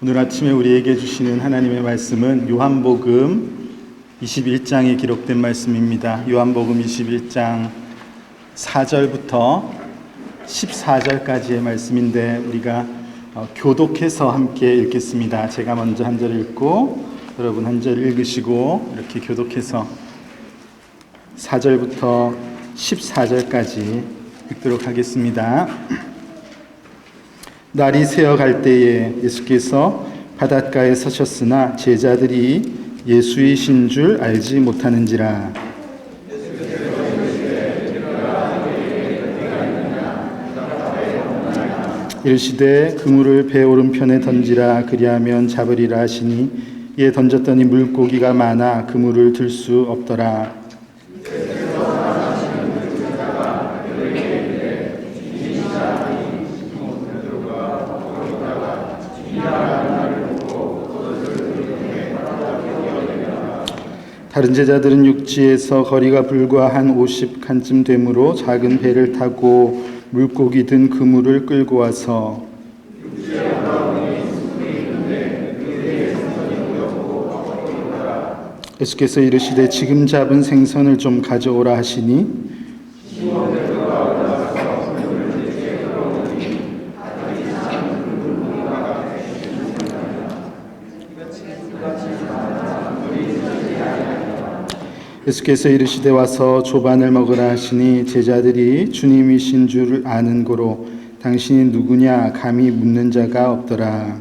오늘 아침에 우리에게 주시는 하나님의 말씀은 요한복음 21장에 기록된 말씀입니다. 요한복음 21장 4절부터 14절까지의 말씀인데 우리가 교독해서 함께 읽겠습니다. 제가 먼저 한 절 읽고 여러분 한 절 읽으시고 이렇게 교독해서 4절부터 14절까지 읽도록 하겠습니다. 날이 새어갈 때에 예수께서 바닷가에 서셨으나 제자들이 예수이신 줄 알지 못하는지라. 이르시되 그물을 배 오른편에 던지라 그리하면 잡으리라 하시니 이에 던졌더니 물고기가 많아 그물을 들 수 없더라. 다른 제자들은 육지에서 거리가 불과 한 50칸쯤 되므로 작은 배를 타고 물고기 든 그물을 끌고 와서 예수께서 이르시되 지금 잡은 생선을 좀 가져오라 하시니 예수께서 이르시되 와서 조반을 먹으라 하시니 제자들이 주님이신 줄 아는 고로 당신이 누구냐 감히 묻는 자가 없더라.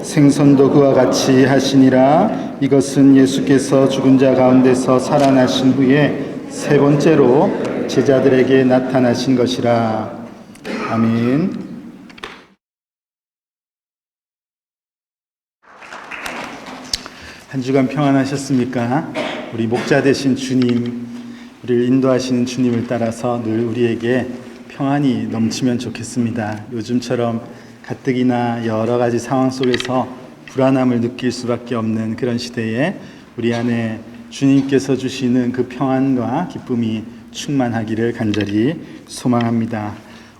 생선도 그와 같이 하시니라. 이것은 예수께서 죽은 자 가운데서 살아나신 후에 세 번째로 제자들에게 나타나신 것이라. 아멘. 한 주간 평안하셨습니까? 우리 목자 되신 주님, 우리를 인도하시는 주님을 따라서 늘 우리에게 평안이 넘치면 좋겠습니다. 요즘처럼 가뜩이나 여러 가지 상황 속에서 불안함을 느낄 수밖에 없는 그런 시대에 우리 안에 주님께서 주시는 그 평안과 기쁨이 충만하기를 간절히 소망합니다.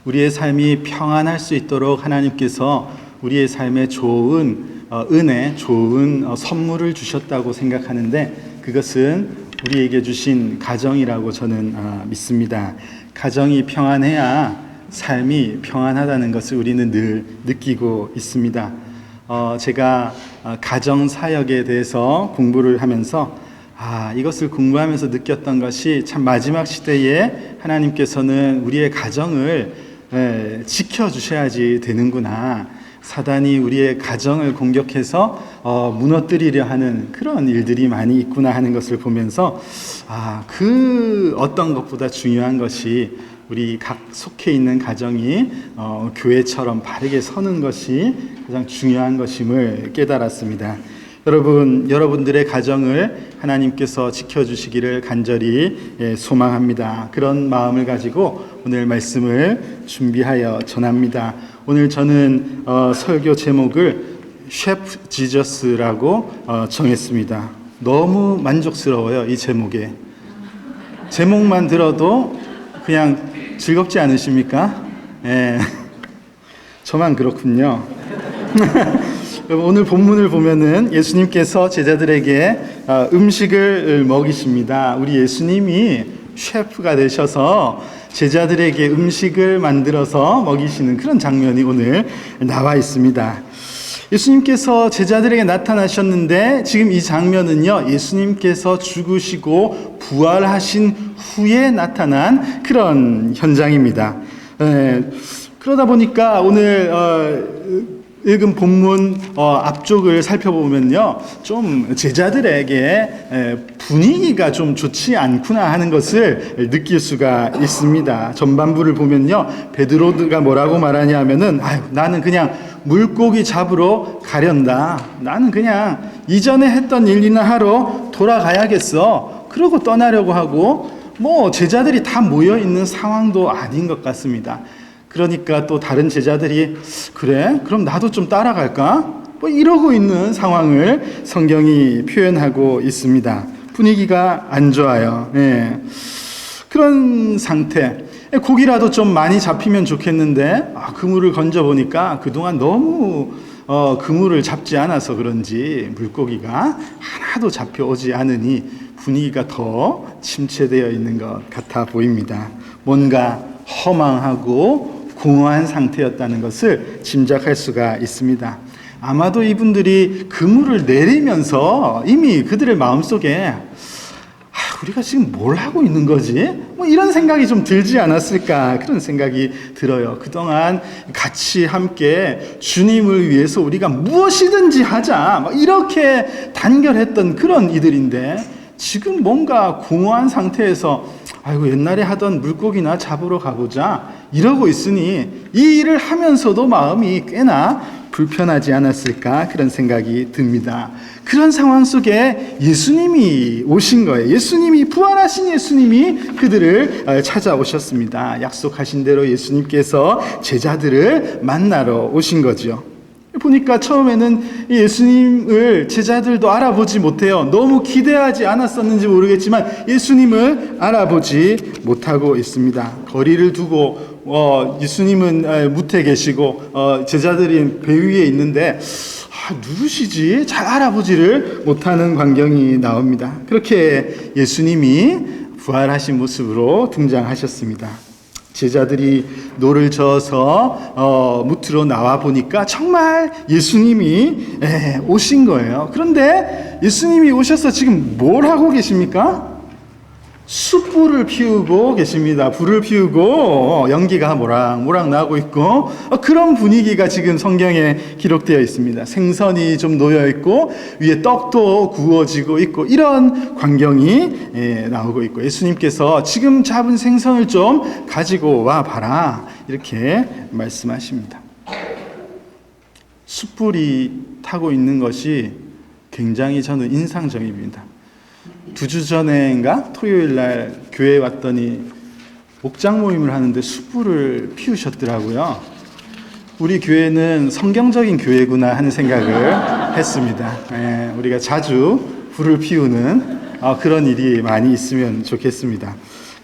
우리의 삶이 평안할 수 있도록 하나님께서 우리의 삶에 좋은 은혜, 좋은 선물을 주셨다고 생각하는데 그것은 우리에게 주신 가정이라고 저는 믿습니다. 가정이 평안해야 삶이 평안하다는 것을 우리는 늘 느끼고 있습니다. 제가 가정사역에 대해서 공부를 하면서 이것을 공부하면서 느꼈던 것이 참 마지막 시대에 하나님께서는 우리의 가정을 지켜주셔야지 되는구나. 사단이 우리의 가정을 공격해서 무너뜨리려 하는 그런 일들이 많이 있구나 하는 것을 보면서 그 어떤 것보다 중요한 것이 우리 각 속해 있는 가정이 교회처럼 바르게 서는 것이 가장 중요한 것임을 깨달았습니다. 여러분들의 가정을 하나님께서 지켜주시기를 간절히 소망합니다. 그런 마음을 가지고 오늘 말씀을 준비하여 전합니다. 오늘 저는 설교 제목을 셰프 지저스라고 정했습니다. 너무 만족스러워요, 이 제목에. 제목만 들어도 그냥 즐겁지 않으십니까? 저만 그렇군요. 오늘 본문을 보면은 예수님께서 제자들에게 음식을 먹이십니다. 우리 예수님이 셰프가 되셔서 제자들에게 음식을 만들어서 먹이시는 그런 장면이 오늘 나와 있습니다. 예수님께서 제자들에게 나타나셨는데 지금 이 장면은요, 예수님께서 죽으시고 부활하신 후에 나타난 그런 현장입니다. 그러다 보니까 오늘 읽은 본문 앞쪽을 살펴보면요, 좀 제자들에게 분위기가 좀 좋지 않구나 하는 것을 느낄 수가 있습니다. 전반부를 보면요, 베드로가 뭐라고 말하냐 하면은 나는 그냥 물고기 잡으러 가련다. 나는 그냥 이전에 했던 일이나 하러 돌아가야겠어. 그러고 떠나려고 하고 제자들이 다 모여 있는 상황도 아닌 것 같습니다. 그러니까 또 다른 제자들이 그래? 그럼 나도 좀 따라갈까? 이러고 있는 상황을 성경이 표현하고 있습니다. 분위기가 안 좋아요. 그런 상태. 고기라도 좀 많이 잡히면 좋겠는데 그물을 건져보니까 그동안 너무 그물을 잡지 않아서 그런지 물고기가 하나도 잡혀오지 않으니 분위기가 더 침체되어 있는 것 같아 보입니다. 뭔가 허망하고 공허한 상태였다는 것을 짐작할 수가 있습니다. 아마도 이분들이 그물을 내리면서 이미 그들의 마음속에 우리가 지금 뭘 하고 있는 거지? 이런 생각이 좀 들지 않았을까, 그런 생각이 들어요. 그동안 같이 함께 주님을 위해서 우리가 무엇이든지 하자, 이렇게 단결했던 그런 이들인데 지금 뭔가 공허한 상태에서 옛날에 하던 물고기나 잡으러 가보자 이러고 있으니 이 일을 하면서도 마음이 꽤나 불편하지 않았을까, 그런 생각이 듭니다. 그런 상황 속에 예수님이 오신 거예요. 예수님이, 부활하신 예수님이 그들을 찾아오셨습니다. 약속하신 대로 예수님께서 제자들을 만나러 오신 거죠. 보니까 처음에는 예수님을 제자들도 알아보지 못해요. 너무 기대하지 않았었는지 모르겠지만 예수님을 알아보지 못하고 있습니다. 거리를 두고 예수님은 무태 계시고 제자들이 배 위에 있는데 누구시지? 잘 알아보지를 못하는 광경이 나옵니다. 그렇게 예수님이 부활하신 모습으로 등장하셨습니다. 제자들이 노를 저어서 무트로 나와 보니까 정말 예수님이 오신 거예요. 그런데 예수님이 오셔서 지금 뭘 하고 계십니까? 숯불을 피우고 계십니다. 불을 피우고 연기가 모락모락 나고 있고 그런 분위기가 지금 성경에 기록되어 있습니다. 생선이 좀 놓여 있고 위에 떡도 구워지고 있고 이런 광경이 나오고 있고 예수님께서 지금 잡은 생선을 좀 가지고 와 봐라 이렇게 말씀하십니다. 숯불이 타고 있는 것이 굉장히 저는 인상적입니다. 2주 전인가 토요일 날 교회에 왔더니 목장 모임을 하는데 숯불을 피우셨더라고요. 우리 교회는 성경적인 교회구나 하는 생각을 했습니다. 우리가 자주 불을 피우는 그런 일이 많이 있으면 좋겠습니다.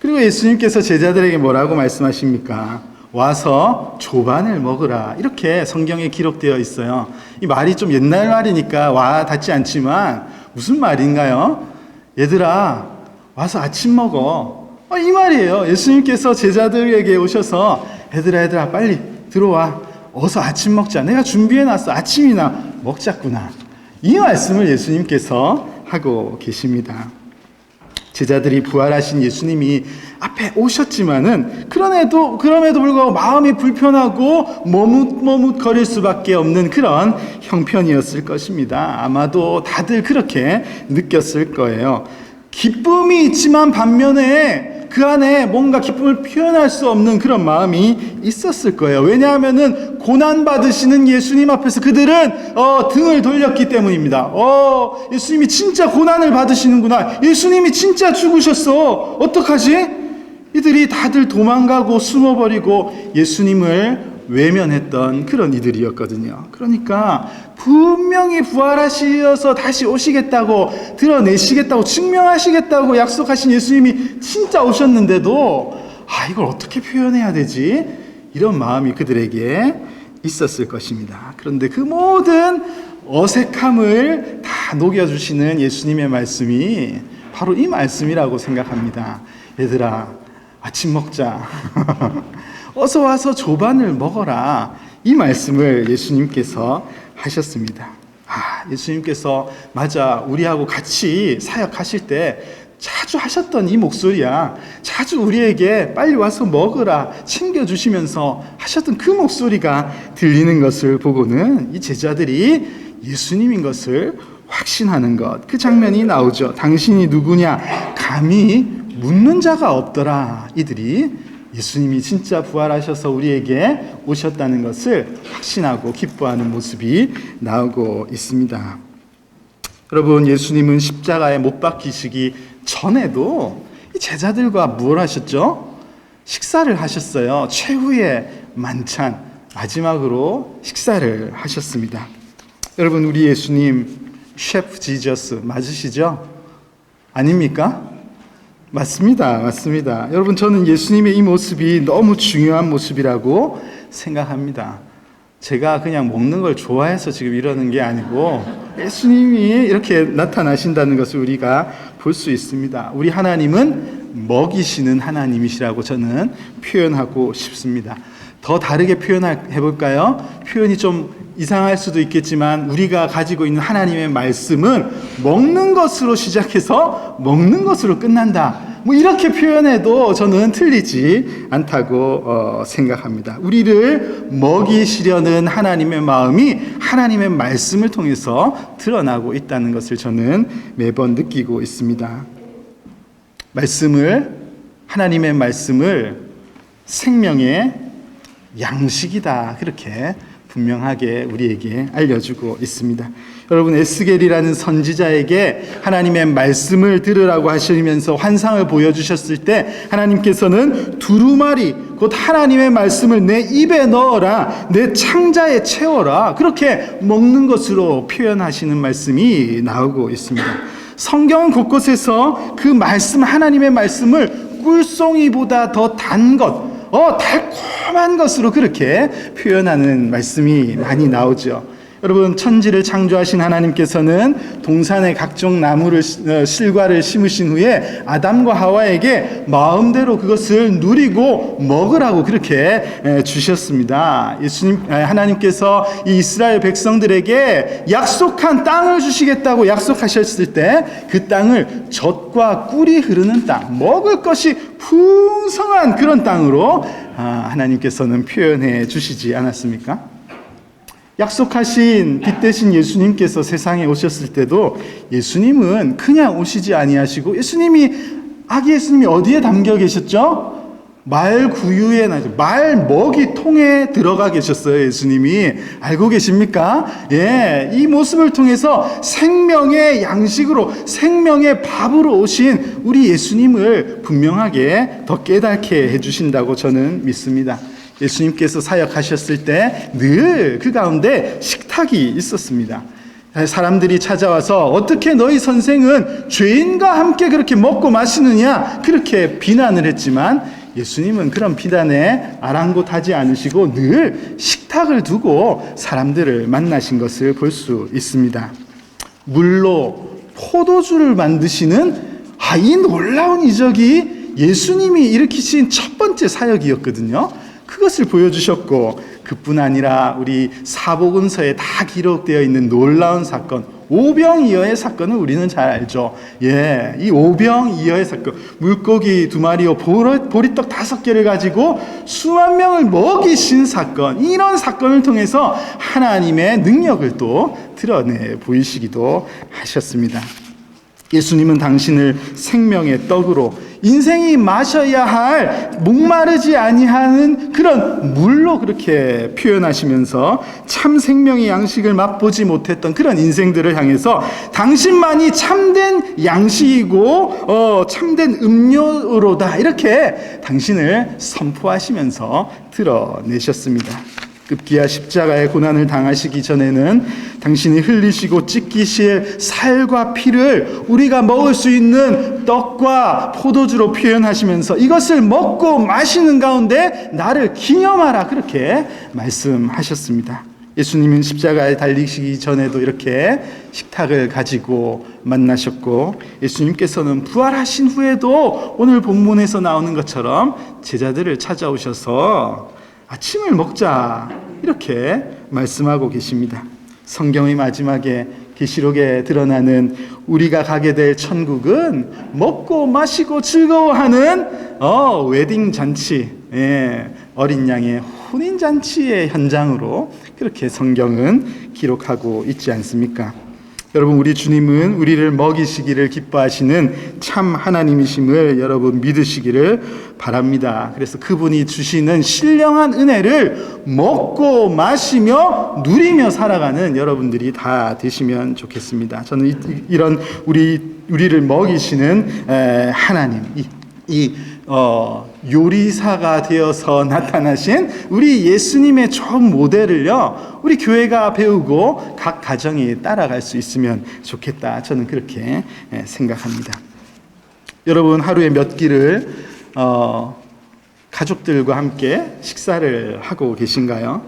그리고 예수님께서 제자들에게 뭐라고 말씀하십니까? 와서 조반을 먹으라 이렇게 성경에 기록되어 있어요. 이 말이 좀 옛날 말이니까 와 닿지 않지만 무슨 말인가요? 얘들아 와서 아침 먹어, 이 말이에요. 예수님께서 제자들에게 오셔서 얘들아 빨리 들어와, 어서 아침 먹자, 내가 준비해놨어, 아침이나 먹자꾸나, 이 말씀을 예수님께서 하고 계십니다. 제자들이 부활하신 예수님이 앞에 오셨지만은 그럼에도 불구하고 마음이 불편하고 머뭇거릴 수밖에 없는 그런 형편이었을 것입니다. 아마도 다들 그렇게 느꼈을 거예요. 기쁨이 있지만 반면에 그 안에 뭔가 기쁨을 표현할 수 없는 그런 마음이 있었을 거예요. 왜냐하면은 고난받으시는 예수님 앞에서 그들은 등을 돌렸기 때문입니다. 예수님이 진짜 고난을 받으시는구나, 예수님이 진짜 죽으셨어, 어떡하지? 이들이 다들 도망가고 숨어버리고 예수님을 외면했던 그런 이들이었거든요. 그러니까 분명히 부활하셔서 다시 오시겠다고, 드러내시겠다고, 증명하시겠다고 약속하신 예수님이 진짜 오셨는데도 이걸 어떻게 표현해야 되지? 이런 마음이 그들에게 있었을 것입니다. 그런데 그 모든 어색함을 다 녹여주시는 예수님의 말씀이 바로 이 말씀이라고 생각합니다. 얘들아 아침 먹자. 어서 와서 조반을 먹어라. 이 말씀을 예수님께서 하셨습니다. 예수님께서 맞아, 우리하고 같이 사역하실 때 자주 하셨던 이 목소리야. 자주 우리에게 빨리 와서 먹으라 챙겨주시면서 하셨던 그 목소리가 들리는 것을 보고는 이 제자들이 예수님인 것을 확신하는 것, 그 장면이 나오죠. 당신이 누구냐 감히 묻는 자가 없더라. 이들이 예수님이 진짜 부활하셔서 우리에게 오셨다는 것을 확신하고 기뻐하는 모습이 나오고 있습니다. 여러분, 예수님은 십자가에 못 박히시기 전에도 이 제자들과 뭘 하셨죠? 식사를 하셨어요. 최후의 만찬, 마지막으로 식사를 하셨습니다. 여러분, 우리 예수님 셰프 지저스 맞으시죠? 아닙니까? 맞습니다. 맞습니다. 여러분, 저는 예수님의 이 모습이 너무 중요한 모습이라고 생각합니다. 제가 그냥 먹는 걸 좋아해서 지금 이러는 게 아니고 예수님이 이렇게 나타나신다는 것을 우리가 볼 수 있습니다. 우리 하나님은 먹이시는 하나님이시라고 저는 표현하고 싶습니다. 더 다르게 표현해 볼까요? 표현이 좀 이상할 수도 있겠지만 우리가 가지고 있는 하나님의 말씀은 먹는 것으로 시작해서 먹는 것으로 끝난다. 뭐 이렇게 표현해도 저는 틀리지 않다고 생각합니다. 우리를 먹이시려는 하나님의 마음이 하나님의 말씀을 통해서 드러나고 있다는 것을 저는 매번 느끼고 있습니다. 하나님의 말씀을 생명의 양식이다, 그렇게 분명하게 우리에게 알려주고 있습니다. 여러분, 에스겔이라는 선지자에게 하나님의 말씀을 들으라고 하시면서 환상을 보여주셨을 때 하나님께서는 두루마리, 곧 하나님의 말씀을 내 입에 넣어라, 내 창자에 채워라, 그렇게 먹는 것으로 표현하시는 말씀이 나오고 있습니다. 성경 곳곳에서 그 말씀, 하나님의 말씀을 꿀송이보다 더 단 것, 달콤한 것으로 그렇게 표현하는 말씀이 많이 나오죠. 여러분, 천지를 창조하신 하나님께서는 동산의 각종 나무를 실과를 심으신 후에 아담과 하와에게 마음대로 그것을 누리고 먹으라고 그렇게 주셨습니다. 하나님께서 이 이스라엘 백성들에게 약속한 땅을 주시겠다고 약속하셨을 때 그 땅을 젖과 꿀이 흐르는 땅, 먹을 것이 풍성한 그런 땅으로 하나님께서는 표현해 주시지 않았습니까? 약속하신 빛 대신 예수님께서 세상에 오셨을 때도 예수님은 그냥 오시지 아니하시고 아기 예수님이 어디에 담겨 계셨죠? 말 구유에, 말 먹이 통에 들어가 계셨어요. 예수님이. 알고 계십니까? 예, 이 모습을 통해서 생명의 양식으로, 생명의 밥으로 오신 우리 예수님을 분명하게 더 깨닫게 해주신다고 저는 믿습니다. 예수님께서 사역하셨을 때 늘 그 가운데 식탁이 있었습니다. 사람들이 찾아와서 어떻게 너희 선생은 죄인과 함께 그렇게 먹고 마시느냐, 그렇게 비난을 했지만 예수님은 그런 비난에 아랑곳하지 않으시고 늘 식탁을 두고 사람들을 만나신 것을 볼 수 있습니다. 물로 포도주를 만드시는 이 놀라운 이적이 예수님이 일으키신 첫 번째 사역이었거든요. 그것을 보여주셨고, 그뿐 아니라 우리 사복음서에 다 기록되어 있는 놀라운 사건, 오병이어의 사건을 우리는 잘 알죠. 예, 이 오병이어의 사건, 물고기 2마리와 보리떡 5개를 가지고 수만 명을 먹이신 사건, 이런 사건을 통해서 하나님의 능력을 또 드러내 보이시기도 하셨습니다. 예수님은 당신을 생명의 떡으로, 인생이 마셔야 할 목마르지 아니하는 그런 물로 그렇게 표현하시면서 참 생명의 양식을 맛보지 못했던 그런 인생들을 향해서 당신만이 참된 양식이고 참된 음료로다, 이렇게 당신을 선포하시면서 드러내셨습니다. 급기야 십자가의 고난을 당하시기 전에는 당신이 흘리시고 찢기실 살과 피를 우리가 먹을 수 있는 떡과 포도주로 표현하시면서 이것을 먹고 마시는 가운데 나를 기념하라, 그렇게 말씀하셨습니다. 예수님은 십자가에 달리시기 전에도 이렇게 식탁을 가지고 만나셨고, 예수님께서는 부활하신 후에도 오늘 본문에서 나오는 것처럼 제자들을 찾아오셔서 아침을 먹자, 이렇게 말씀하고 계십니다. 성경의 마지막에 계시록에 드러나는 우리가 가게 될 천국은 먹고 마시고 즐거워하는 웨딩 잔치, 어린 양의 혼인 잔치의 현장으로 그렇게 성경은 기록하고 있지 않습니까? 여러분, 우리 주님은 우리를 먹이시기를 기뻐하시는 참 하나님이심을 여러분 믿으시기를 바랍니다. 그래서 그분이 주시는 신령한 은혜를 먹고 마시며 누리며 살아가는 여러분들이 다 되시면 좋겠습니다. 저는 이런 우리를 먹이시는 하나님, 요리사가 되어서 나타나신 우리 예수님의 좋은 모델을요, 우리 교회가 배우고 각 가정이 따라갈 수 있으면 좋겠다, 저는 그렇게 생각합니다. 여러분 하루에 몇 끼를 가족들과 함께 식사를 하고 계신가요?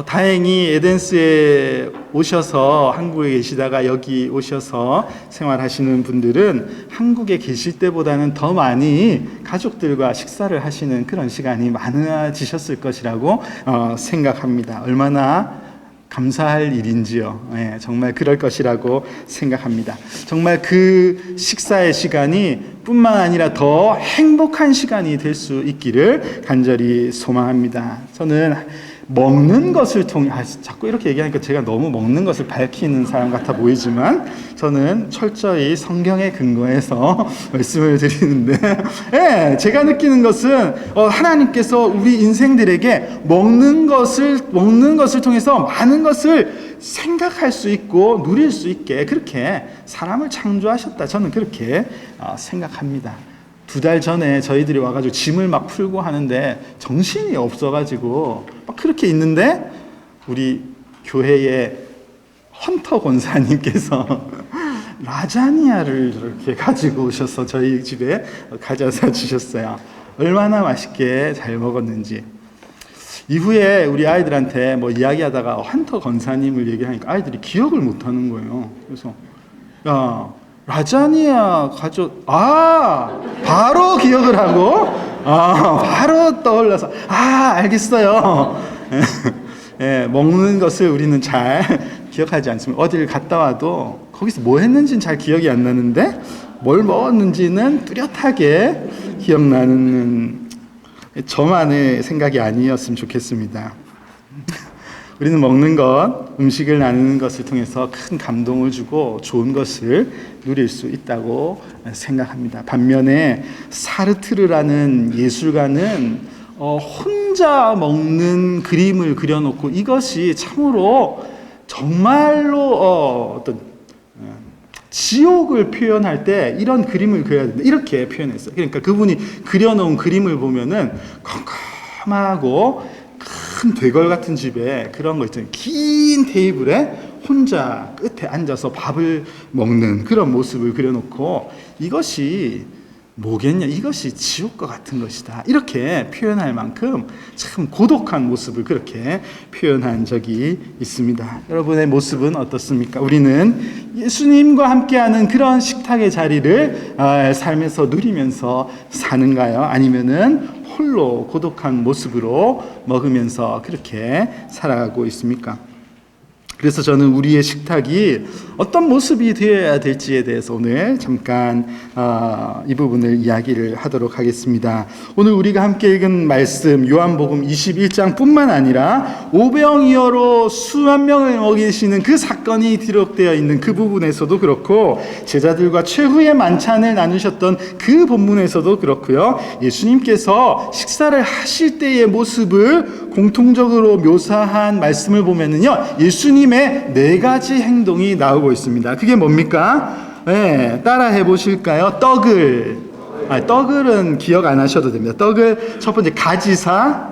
다행히 에덴스에 오셔서 한국에 계시다가 여기 오셔서 생활하시는 분들은 한국에 계실 때보다는 더 많이 가족들과 식사를 하시는 그런 시간이 많아지셨을 것이라고 생각합니다. 얼마나 감사할 일인지요. 예, 정말 그럴 것이라고 생각합니다. 정말 그 식사의 시간이 뿐만 아니라 더 행복한 시간이 될 수 있기를 간절히 소망합니다. 저는 먹는 것을 통해, 자꾸 이렇게 얘기하니까 제가 너무 먹는 것을 밝히는 사람 같아 보이지만 저는 철저히 성경에 근거해서 말씀을 드리는데, 예, 제가 느끼는 것은 하나님께서 우리 인생들에게 먹는 것을 통해서 많은 것을 생각할 수 있고 누릴 수 있게 그렇게 사람을 창조하셨다. 저는 그렇게 생각합니다. 2달 전에 저희들이 와가지고 짐을 막 풀고 하는데 정신이 없어가지고 막 그렇게 있는데 우리 교회의 헌터 권사님께서 라자니아를 이렇게 가지고 오셔서 저희 집에 가져다 주셨어요. 얼마나 맛있게 잘 먹었는지. 이후에 우리 아이들한테 뭐 이야기하다가 헌터 권사님을 얘기하니까 아이들이 기억을 못하는 거예요. 그래서 야, 라자니아 바로 기억을 하고, 바로 떠올라서, 알겠어요. 예, 먹는 것을 우리는 잘 기억하지 않습니다. 어디를 갔다 와도 거기서 뭐 했는지는 잘 기억이 안 나는데, 뭘 먹었는지는 뚜렷하게 기억나는 저만의 생각이 아니었으면 좋겠습니다. 우리는 먹는 것, 음식을 나누는 것을 통해서 큰 감동을 주고 좋은 것을 누릴 수 있다고 생각합니다. 반면에 사르트르라는 예술가는 혼자 먹는 그림을 그려놓고 이것이 참으로 정말로 어떤 지옥을 표현할 때 이런 그림을 그려야 된다. 이렇게 표현했어요. 그러니까 그분이 그려놓은 그림을 보면은 컴컴하고 큰 되걸 같은 집에 그런 거 있잖아요. 긴 테이블에 혼자 끝에 앉아서 밥을 먹는 그런 모습을 그려놓고 이것이 뭐겠냐, 이것이 지옥과 같은 것이다, 이렇게 표현할 만큼 참 고독한 모습을 그렇게 표현한 적이 있습니다. 여러분의 모습은 어떻습니까? 우리는 예수님과 함께하는 그런 식탁의 자리를 삶에서 누리면서 사는가요? 아니면은 홀로 고독한 모습으로 먹으면서 그렇게 살아가고 있습니까? 그래서 저는 우리의 식탁이 어떤 모습이 되어야 될지에 대해서 오늘 잠깐 이 부분을 이야기를 하도록 하겠습니다. 오늘 우리가 함께 읽은 말씀 요한복음 21장 뿐만 아니라 오병이어로 수만 명을 먹이시는 그 사건이 기록되어 있는 그 부분에서도 그렇고, 제자들과 최후의 만찬을 나누셨던 그 본문에서도 그렇고요, 예수님께서 식사를 하실 때의 모습을 공통적으로 묘사한 말씀을 보면은요, 예수님의 4가지 행동이 나오고 있습니다. 그게 뭡니까? 네, 따라 해보실까요? 떡을은 기억 안 하셔도 됩니다. 떡을 첫 번째 가지사,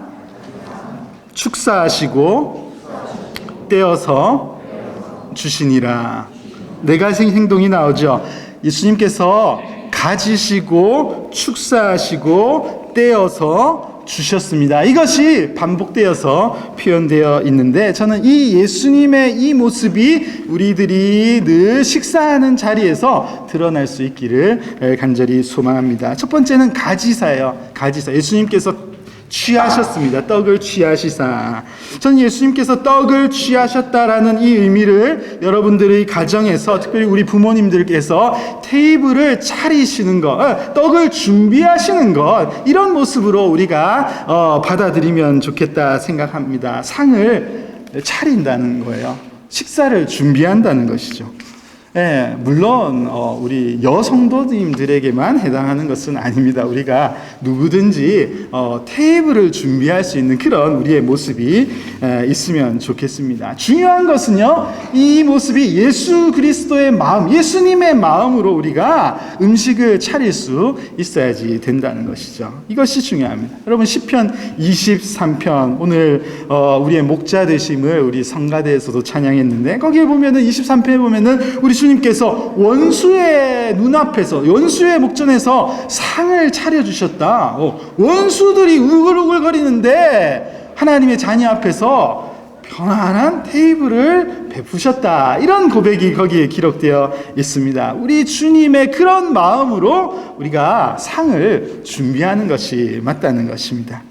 축사하시고 떼어서 주시니라. 4가지 행동이 나오죠. 예수님께서 가지시고 축사하시고 떼어서 주셨습니다. 이것이 반복되어서 표현되어 있는데, 저는 이 예수님의 이 모습이 우리들이 늘 식사하는 자리에서 드러날 수 있기를 간절히 소망합니다. 첫 번째는 가지사예요. 가지사. 예수님께서 취하셨습니다. 떡을 취하시사. 저는 예수님께서 떡을 취하셨다라는 이 의미를 여러분들의 가정에서, 특별히 우리 부모님들께서 테이블을 차리시는 것, 떡을 준비하시는 것, 이런 모습으로 우리가 받아들이면 좋겠다 생각합니다. 상을 차린다는 거예요. 식사를 준비한다는 것이죠. 예, 물론 우리 여성도님들에게만 해당하는 것은 아닙니다. 우리가 누구든지 테이블을 준비할 수 있는 그런 우리의 모습이 있으면 좋겠습니다. 중요한 것은요, 이 모습이 예수 그리스도의 마음, 예수님의 마음으로 우리가 음식을 차릴 수 있어야지 된다는 것이죠. 이것이 중요합니다. 여러분, 시편 23편, 오늘 우리의 목자 되심을 우리 성가대에서도 찬양했는데, 거기에 보면은 23편에 보면은 우리 주 주님께서 원수의 눈앞에서, 원수의 목전에서 상을 차려주셨다. 원수들이 우글우글거리는데 하나님의 자녀 앞에서 편안한 테이블을 베푸셨다. 이런 고백이 거기에 기록되어 있습니다. 우리 주님의 그런 마음으로 우리가 상을 준비하는 것이 맞다는 것입니다.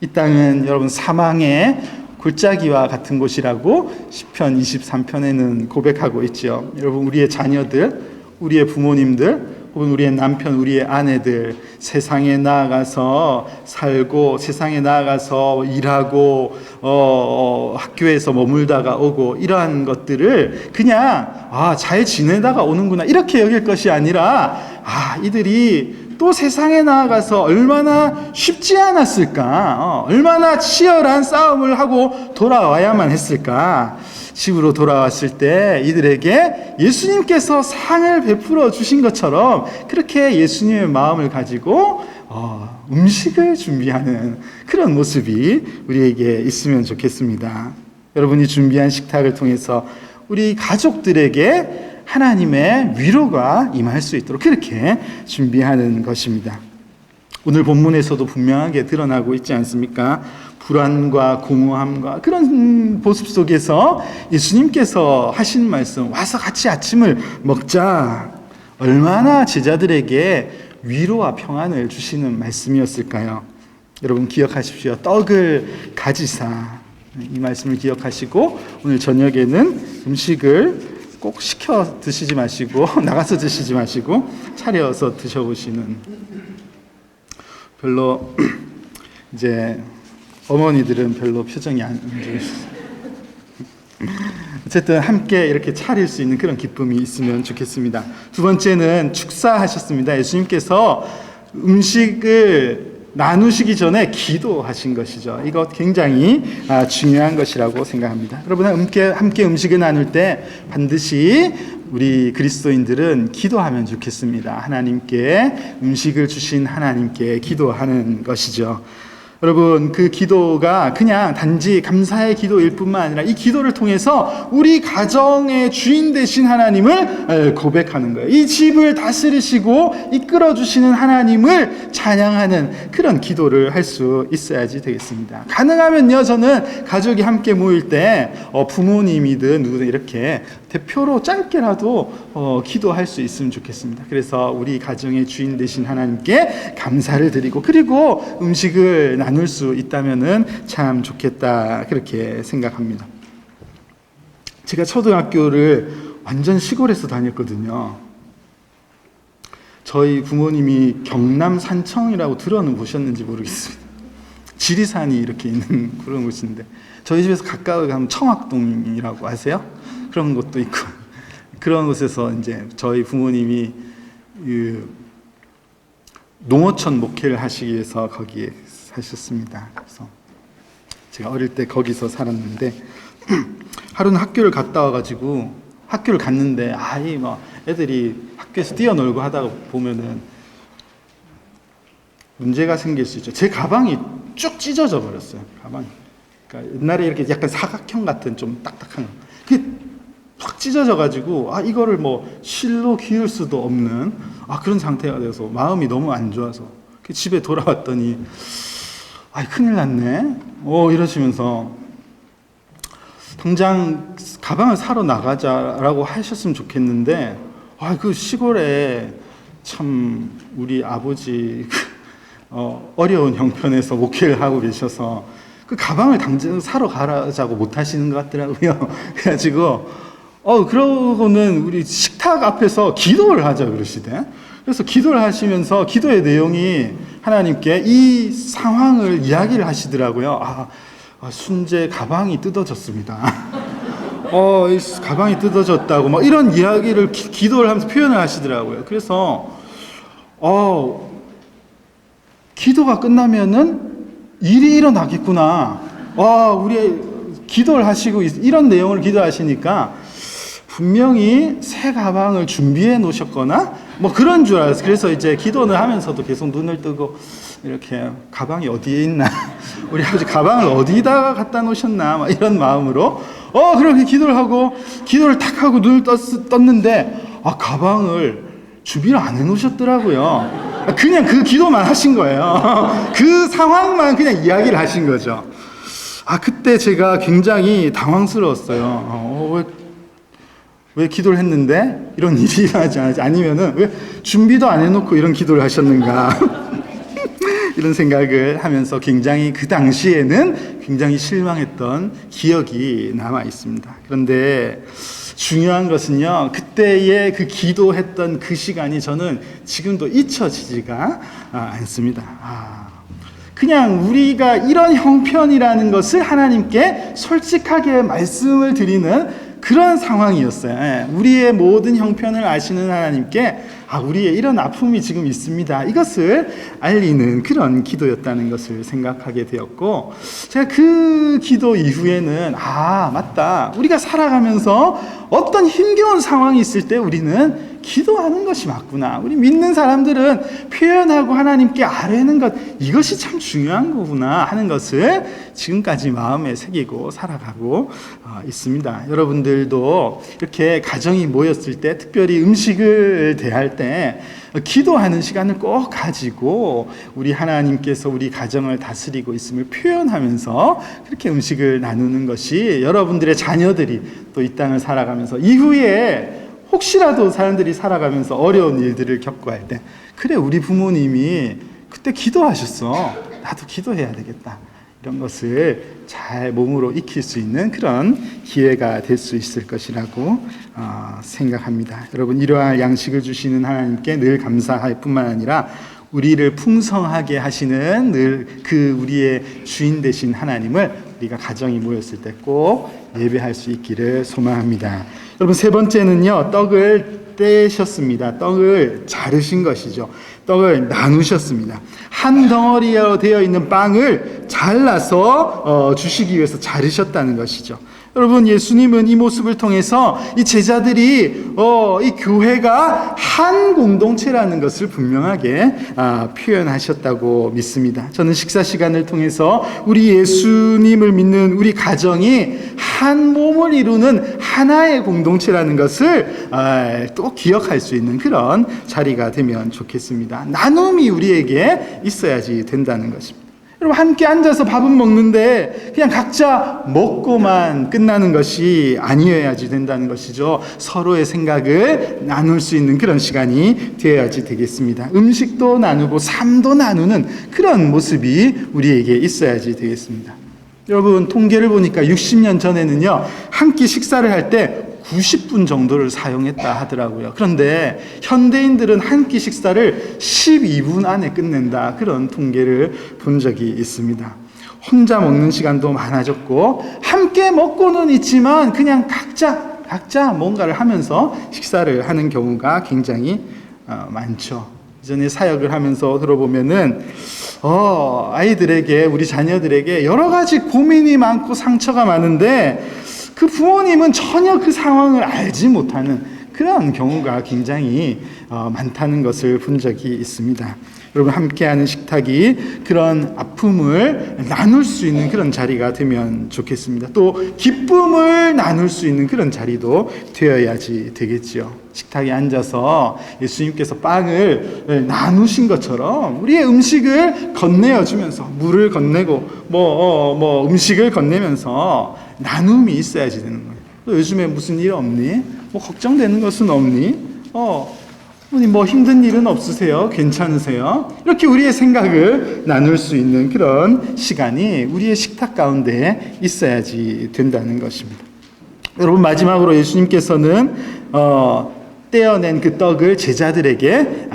이 땅은 여러분 사망의 골짜기와 같은 곳이라고 시편 23편에는 고백하고 있죠. 여러분, 우리의 자녀들, 우리의 부모님들, 혹은 우리의 남편, 우리의 아내들 세상에 나아가서 살고, 세상에 나아가서 일하고, 학교에서 머물다가 오고, 이러한 것들을 그냥 잘 지내다가 오는구나 이렇게 여길 것이 아니라, 이들이 또 세상에 나아가서 얼마나 쉽지 않았을까, 얼마나 치열한 싸움을 하고 돌아와야만 했을까. 집으로 돌아왔을 때 이들에게 예수님께서 상을 베풀어 주신 것처럼 그렇게 예수님의 마음을 가지고 음식을 준비하는 그런 모습이 우리에게 있으면 좋겠습니다. 여러분이 준비한 식탁을 통해서 우리 가족들에게 하나님의 위로가 임할 수 있도록 그렇게 준비하는 것입니다. 오늘 본문에서도 분명하게 드러나고 있지 않습니까? 불안과 공허함과 그런 모습 속에서 예수님께서 하신 말씀, 와서 같이 아침을 먹자. 얼마나 제자들에게 위로와 평안을 주시는 말씀이었을까요? 여러분 기억하십시오. 떡을 가지사. 이 말씀을 기억하시고 오늘 저녁에는 음식을 꼭 시켜 드시지 마시고 나가서 드시지 마시고 차려서 드셔보시는, 별로 이제 어머니들은 별로 표정이 안 좋으시죠. 어쨌든 함께 이렇게 차릴 수 있는 그런 기쁨이 있으면 좋겠습니다. 두 번째는 축사하셨습니다. 예수님께서 음식을 나누시기 전에 기도하신 것이죠. 이거 굉장히 중요한 것이라고 생각합니다. 여러분 함께 음식을 나눌 때 반드시 우리 그리스도인들은 기도하면 좋겠습니다. 하나님께, 음식을 주신 하나님께 기도하는 것이죠. 여러분, 그 기도가 그냥 단지 감사의 기도일 뿐만 아니라 이 기도를 통해서 우리 가정의 주인 되신 하나님을 고백하는 거예요. 이 집을 다스리시고 이끌어 주시는 하나님을 찬양하는 그런 기도를 할 수 있어야지 되겠습니다. 가능하면요, 저는 가족이 함께 모일 때 부모님이든 누구든 이렇게 대표로 짧게라도 기도할 수 있으면 좋겠습니다. 그래서 우리 가정의 주인 되신 하나님께 감사를 드리고, 그리고 음식을 나눌 수 있다면은 참 좋겠다, 그렇게 생각합니다. 제가 초등학교를 완전 시골에서 다녔거든요. 저희 부모님이 경남 산청이라고 들어는 보셨는지 모르겠습니다. 지리산이 이렇게 있는 그런 곳인데, 저희 집에서 가까이 가면 청학동이라고 아세요? 그런 곳도 있고, 그런 곳에서 이제 저희 부모님이 농어촌 목회를 하시기 위해서 거기에 사셨습니다. 그래서 제가 어릴 때 거기서 살았는데, 하루는 학교를 갔다 와가지고, 학교를 갔는데 애들이 학교에서 뛰어놀고 하다가 보면은 문제가 생길 수 있죠. 제 가방이 쭉 찢어져 버렸어요. 가방이. 그러니까 옛날에 이렇게 약간 사각형 같은 좀 딱딱한 그게 확 찢어져가지고 이거를 실로 기울 수도 없는 그런 상태가 돼서 마음이 너무 안 좋아서 집에 돌아왔더니 큰일 났네. 이러시면서 당장 가방을 사러 나가자라고 하셨으면 좋겠는데, 그 시골에 참 우리 아버지 어려운 형편에서 목회를 하고 계셔서 그 가방을 당장 사러 가자고 못 하시는 것 같더라고요. 그래가지고 그러고는 우리 식탁 앞에서 기도를 하자 그러시대. 그래서 기도를 하시면서 기도의 내용이 하나님께 이 상황을 이야기를 하시더라고요. 순재 가방이 뜯어졌습니다. 가방이 뜯어졌다고 이런 이야기를 기도를 하면서 표현을 하시더라고요. 그래서 기도가 끝나면은 일이 일어나겠구나. 우리 기도를 하시고 이런 내용을 기도하시니까 분명히 새 가방을 준비해 놓으셨거나 그런 줄 알았어요. 그래서 이제 기도를 하면서도 계속 눈을 뜨고 이렇게 가방이 어디에 있나 우리 아버지 가방을 어디다가 갖다 놓으셨나 막 이런 마음으로 그렇게 기도를 하고 기도를 탁 하고 눈을 떴는데 가방을 주비를 안 해놓으셨더라고요. 그냥 그 기도만 하신 거예요. 그 상황만 그냥 이야기를 하신 거죠. 그때 제가 굉장히 당황스러웠어요. 왜 기도를 했는데 이런 일이 일어나지 않았지? 아니면은 왜 준비도 안 해놓고 이런 기도를 하셨는가? 이런 생각을 하면서 굉장히 그 당시에는 굉장히 실망했던 기억이 남아 있습니다. 그런데 중요한 것은요, 그때의 그 기도했던 그 시간이 저는 지금도 잊혀지지가 않습니다. 그냥 우리가 이런 형편이라는 것을 하나님께 솔직하게 말씀을 드리는 그런 상황이었어요. 우리의 모든 형편을 아시는 하나님께 우리의 이런 아픔이 지금 있습니다, 이것을 알리는 그런 기도였다는 것을 생각하게 되었고, 제가 그 기도 이후에는 맞다, 우리가 살아가면서 어떤 힘겨운 상황이 있을 때 우리는 기도하는 것이 맞구나, 우리 믿는 사람들은 표현하고 하나님께 아뢰는 것, 이것이 참 중요한 거구나 하는 것을 지금까지 마음에 새기고 살아가고 있습니다. 여러분들도 이렇게 가정이 모였을 때, 특별히 음식을 대할 때 기도하는 시간을 꼭 가지고 우리 하나님께서 우리 가정을 다스리고 있음을 표현하면서 그렇게 음식을 나누는 것이, 여러분들의 자녀들이 또 이 땅을 살아가면서 이후에 혹시라도 사람들이 살아가면서 어려운 일들을 겪고 할 때, 그래 우리 부모님이 그때 기도하셨어, 나도 기도해야 되겠다, 이런 것을 잘 몸으로 익힐 수 있는 그런 기회가 될 수 있을 것이라고 생각합니다. 여러분, 이러한 양식을 주시는 하나님께 늘 감사할 뿐만 아니라 우리를 풍성하게 하시는 늘 그 우리의 주인 되신 하나님을 우리가 가정이 모였을 때 꼭 예배할 수 있기를 소망합니다. 여러분, 세 번째는요, 떡을 떼셨습니다. 떡을 자르신 것이죠. 떡을 나누셨습니다. 한 덩어리로 되어 있는 빵을 잘라서 주시기 위해서 자르셨다는 것이죠. 여러분, 예수님은 이 모습을 통해서 이 제자들이 이 교회가 한 공동체라는 것을 분명하게 표현하셨다고 믿습니다. 저는 식사 시간을 통해서 우리 예수님을 믿는 우리 가정이 한 몸을 이루는 하나의 공동체라는 것을 또 기억할 수 있는 그런 자리가 되면 좋겠습니다. 나눔이 우리에게 있어야지 된다는 것입니다. 여러분, 함께 앉아서 밥은 먹는데 그냥 각자 먹고만 끝나는 것이 아니어야지 된다는 것이죠. 서로의 생각을 나눌 수 있는 그런 시간이 되어야지 되겠습니다. 음식도 나누고 삶도 나누는 그런 모습이 우리에게 있어야지 되겠습니다. 여러분, 통계를 보니까 60년 전에는요, 한 끼 식사를 할 때 90분 정도를 사용했다 하더라고요. 그런데 현대인들은 한 끼 식사를 12분 안에 끝낸다, 그런 통계를 본 적이 있습니다. 혼자 먹는 시간도 많아졌고, 함께 먹고는 있지만 그냥 각자 뭔가를 하면서 식사를 하는 경우가 굉장히 많죠. 이전에 사역을 하면서 들어보면은 아이들에게, 우리 자녀들에게 여러 가지 고민이 많고 상처가 많은데 그 부모님은 전혀 그 상황을 알지 못하는 그런 경우가 굉장히 많다는 것을 본 적이 있습니다. 여러분, 함께하는 식탁이 그런 아픔을 나눌 수 있는 그런 자리가 되면 좋겠습니다. 또 기쁨을 나눌 수 있는 그런 자리도 되어야지 되겠지요. 식탁에 앉아서 예수님께서 빵을 나누신 것처럼 우리의 음식을 건네어 주면서, 물을 건네고 음식을 건네면서 나눔이 있어야지 되는 거예요. 너 요즘에 무슨 일 없니? 걱정되는 것은 없니? 뭐 힘든 일은 없으세요? 괜찮으세요? 이렇게 우리의 생각을 나눌 수 있는 그런 시간이 우리의 식탁 가운데 있어야지 된다는 것입니다. 여러분, 마지막으로 예수님께서는 떼어낸 그 떡을 제자들에게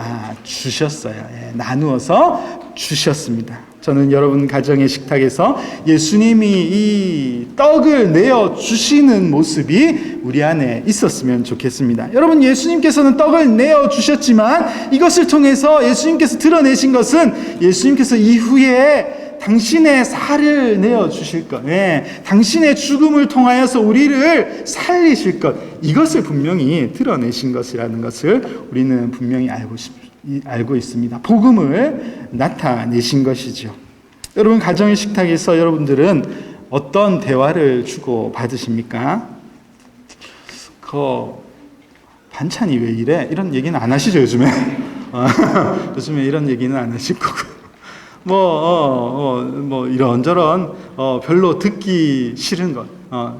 주셨어요. 나누어서 주셨습니다. 저는 여러분 가정의 식탁에서 예수님이 이 떡을 내어 주시는 모습이 우리 안에 있었으면 좋겠습니다. 여러분, 예수님께서는 떡을 내어 주셨지만 이것을 통해서 예수님께서 드러내신 것은 예수님께서 이후에 당신의 살을 내어 주실 것, 당신의 죽음을 통하여서 우리를 살리실 것, 이것을 분명히 드러내신 것이라는 것을 우리는 분명히 알고 있습니다. 복음을 나타내신 것이죠. 여러분 가정의 식탁에서 여러분들은 어떤 대화를 주고 받으십니까? 반찬이 왜 이래? 이런 얘기는 안 하시죠, 요즘에? 요즘에 이런 얘기는 안 하실 거고. 이런저런, 별로 듣기 싫은 것,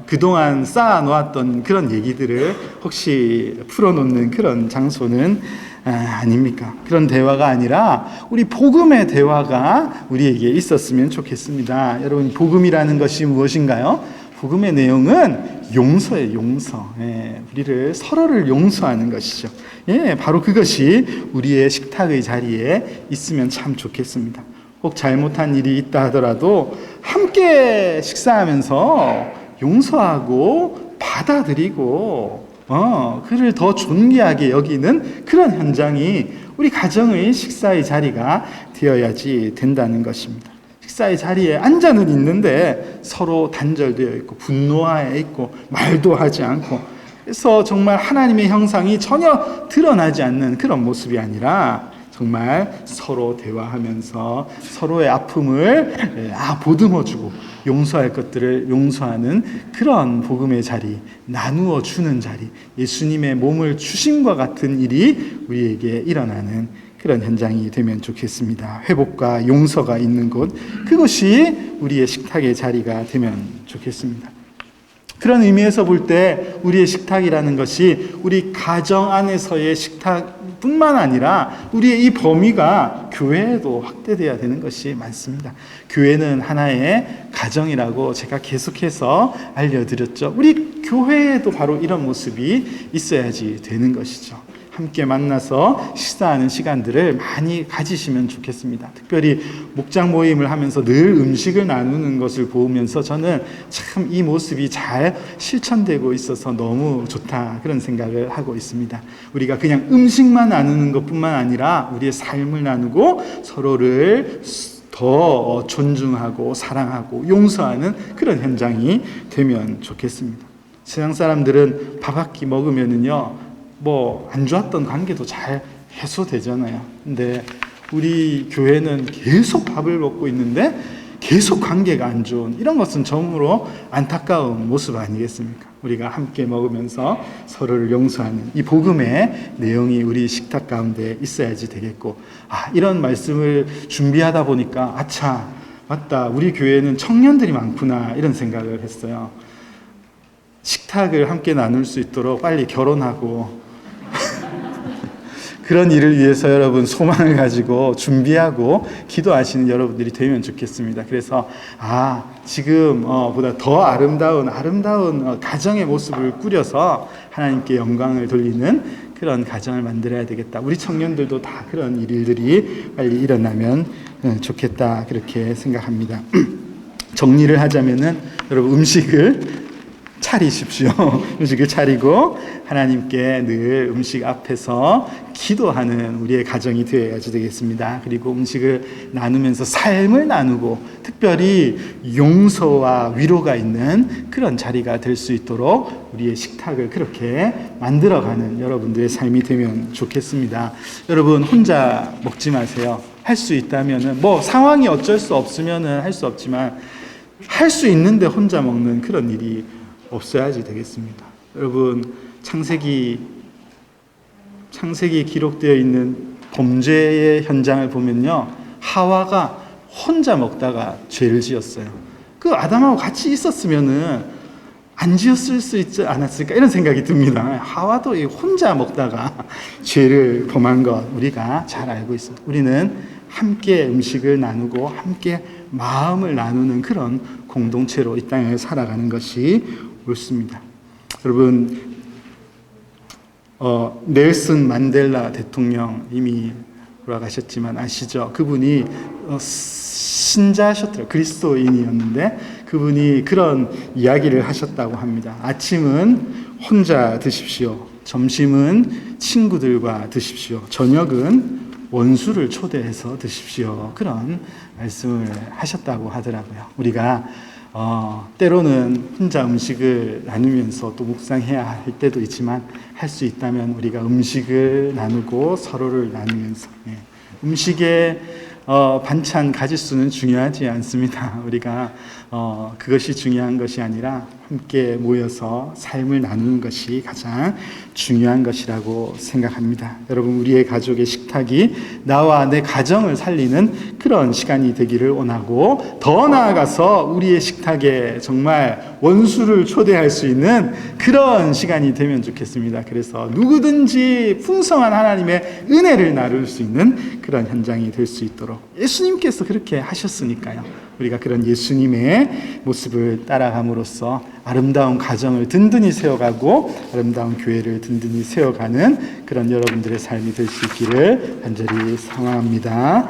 그동안 쌓아놓았던 그런 얘기들을 혹시 풀어놓는 그런 장소는 아닙니까? 그런 대화가 아니라 우리 복음의 대화가 우리에게 있었으면 좋겠습니다. 여러분, 복음이라는 것이 무엇인가요? 복음의 내용은 용서예요, 용서. 우리를 서로를 용서하는 것이죠. 바로 그것이 우리의 식탁의 자리에 있으면 참 좋겠습니다. 혹 잘못한 일이 있다 하더라도 함께 식사하면서 용서하고 받아들이고 그를 더 존귀하게 여기는 그런 현장이 우리 가정의 식사의 자리가 되어야지 된다는 것입니다. 식사의 자리에 앉아는 있는데 서로 단절되어 있고 분노하에 있고 말도 하지 않고, 그래서 정말 하나님의 형상이 전혀 드러나지 않는 그런 모습이 아니라 정말 서로 대화하면서 서로의 아픔을 보듬어주고 용서할 것들을 용서하는 그런 복음의 자리, 나누어 주는 자리, 예수님의 몸을 주심과 같은 일이 우리에게 일어나는 그런 현장이 되면 좋겠습니다. 회복과 용서가 있는 곳, 그것이 우리의 식탁의 자리가 되면 좋겠습니다. 그런 의미에서 볼 때 우리의 식탁이라는 것이 우리 가정 안에서의 식탁뿐만 아니라 우리의 이 범위가 교회에도 확대돼야 되는 것이 많습니다. 교회는 하나의 가정이라고 제가 계속해서 알려드렸죠. 우리 교회에도 바로 이런 모습이 있어야지 되는 것이죠. 함께 만나서 식사하는 시간들을 많이 가지시면 좋겠습니다. 특별히 목장 모임을 하면서 늘 음식을 나누는 것을 보면서 저는 참 이 모습이 잘 실천되고 있어서 너무 좋다, 그런 생각을 하고 있습니다. 우리가 그냥 음식만 나누는 것뿐만 아니라 우리의 삶을 나누고 서로를 더 존중하고 사랑하고 용서하는 그런 현장이 되면 좋겠습니다. 세상 사람들은 밥 한 끼 먹으면은요, 안 좋았던 관계도 잘 해소되잖아요. 근데 우리 교회는 계속 밥을 먹고 있는데 계속 관계가 안 좋은, 이런 것은 정말로 안타까운 모습 아니겠습니까? 우리가 함께 먹으면서 서로를 용서하는 이 복음의 내용이 우리 식탁 가운데 있어야지 되겠고, 이런 말씀을 준비하다 보니까 아차, 맞다, 우리 교회는 청년들이 많구나, 이런 생각을 했어요. 식탁을 함께 나눌 수 있도록 빨리 결혼하고 그런 일을 위해서 여러분 소망을 가지고 준비하고 기도하시는 여러분들이 되면 좋겠습니다. 그래서 지금 보다 더 아름다운 가정의 모습을 꾸려서 하나님께 영광을 돌리는 그런 가정을 만들어야 되겠다. 우리 청년들도 다 그런 일들이 빨리 일어나면 좋겠다, 그렇게 생각합니다. 정리를 하자면은 여러분, 음식을 차리십시오. 음식을 차리고 하나님께 늘 음식 앞에서 기도하는 우리의 가정이 되어야지 되겠습니다. 그리고 음식을 나누면서 삶을 나누고 특별히 용서와 위로가 있는 그런 자리가 될 수 있도록 우리의 식탁을 그렇게 만들어가는 여러분들의 삶이 되면 좋겠습니다. 여러분, 혼자 먹지 마세요. 할 수 있다면은, 상황이 어쩔 수 없으면은 할 수 없지만 할 수 있는데 혼자 먹는 그런 일이 없어야지 되겠습니다. 여러분, 창세기에 기록되어 있는 범죄의 현장을 보면요, 하와가 혼자 먹다가 죄를 지었어요. 그 아담하고 같이 있었으면은 안 지었을 수 있지 않았을까, 이런 생각이 듭니다. 하와도 혼자 먹다가 죄를 범한 것 우리가 잘 알고 있습니다. 우리는 함께 음식을 나누고 함께 마음을 나누는 그런 공동체로 이 땅에 살아가는 것이 옳습니다. 여러분, 넬슨 만델라 대통령 이미 돌아가셨지만 아시죠? 그분이 신자셨더라고요. 그리스도인이었는데 그분이 그런 이야기를 하셨다고 합니다. 아침은 혼자 드십시오. 점심은 친구들과 드십시오. 저녁은 원수를 초대해서 드십시오. 그런 말씀을 하셨다고 하더라고요. 우리가 때로는 혼자 음식을 나누면서 또 묵상해야 할 때도 있지만, 할 수 있다면 우리가 음식을 나누고 서로를 나누면서 음식에 반찬 가짓수는 중요하지 않습니다. 우리가 그것이 중요한 것이 아니라 함께 모여서 삶을 나누는 것이 가장 중요한 것이라고 생각합니다. 여러분, 우리의 가족의 식탁이 나와 내 가정을 살리는 그런 시간이 되기를 원하고, 더 나아가서 우리의 식탁에 정말 원수를 초대할 수 있는 그런 시간이 되면 좋겠습니다. 그래서 누구든지 풍성한 하나님의 은혜를 나눌 수 있는 그런 현장이 될 수 있도록, 예수님께서 그렇게 하셨으니까요. 우리가 그런 예수님의 모습을 따라감으로써 아름다운 가정을 든든히 세워가고 아름다운 교회를 든든히 세워가는 그런 여러분들의 삶이 될 수 있기를 간절히 소망합니다.